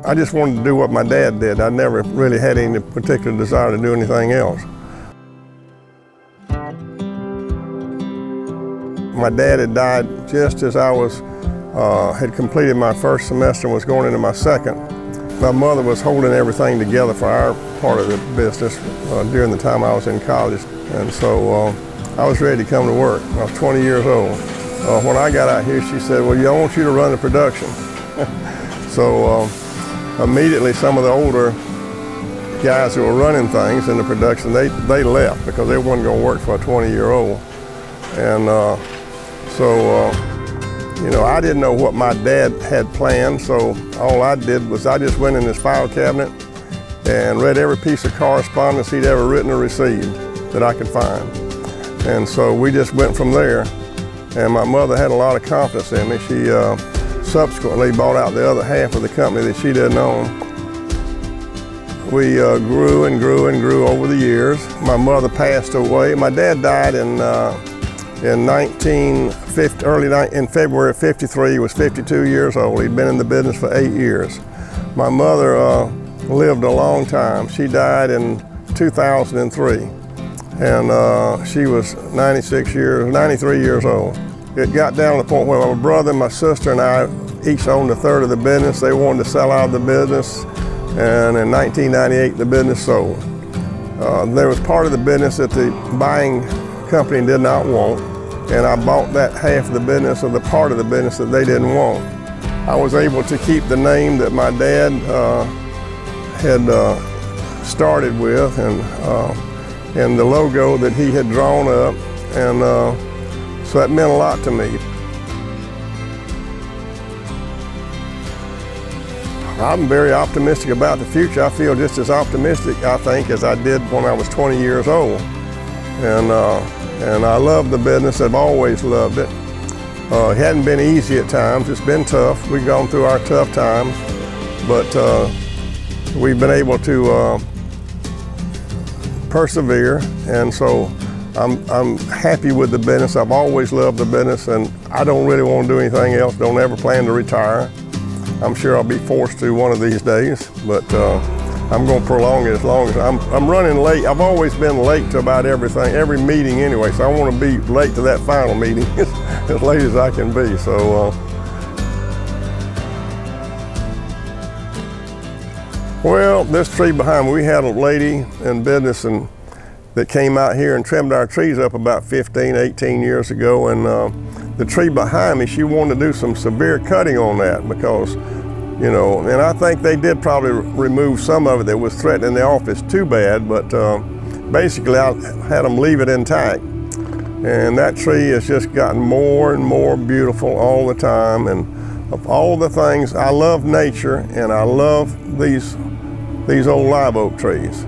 I just wanted to do what my dad did. I never really had any particular desire to do anything else. My dad had died just as I had completed my first semester and was going into my second. My mother was holding everything together for our part of the business during the time I was in college. And so I was ready to come to work. I was 20 years old. When I got out here, she said, well, I want you to run the production. So immediately some of the older guys who were running things in the production, they left because they wasn't going to work for a 20-year-old. And I didn't know what my dad had planned, so all I did was I just went in his file cabinet and read every piece of correspondence he'd ever written or received that I could find. And so we just went from there. And my mother had a lot of confidence in me. She subsequently bought out the other half of the company that she didn't own. We grew and grew and grew over the years. My mother passed away. My dad died in February of '53. He was 52 years old. He'd been in the business for 8 years. My mother lived a long time. She died in 2003, and she was 93 years old. It got down to the point where my brother, my sister, and I each owned a third of the business. They wanted to sell out of the business, and in 1998, the business sold. There was part of the business that the buying company did not want, and I bought that half of the business, or the part of the business that they didn't want. I was able to keep the name that my dad had started with, and the logo that he had drawn up, and so that meant a lot to me. I'm very optimistic about the future. I feel just as optimistic, I think, as I did when I was 20 years old. And I love the business. I've always loved it. It hadn't been easy at times. It's been tough. We've gone through our tough times, but we've been able to persevere, and so I'm happy with the business. I've always loved the business, and I don't really want to do anything else. Don't ever plan to retire. I'm sure I'll be forced to one of these days, but I'm going to prolong it as long as I'm running late. I've always been late to about everything, every meeting anyway, so I want to be late to that final meeting as late as I can be. So, well, this tree behind me, we had a lady in business that came out here and trimmed our trees up about 15, 18 years ago, and the tree behind me, she wanted to do some severe cutting on that because, and I think they did probably remove some of it that was threatening the office too bad, but basically I had them leave it intact. And that tree has just gotten more and more beautiful all the time. And of all the things, I love nature, and I love these old live oak trees.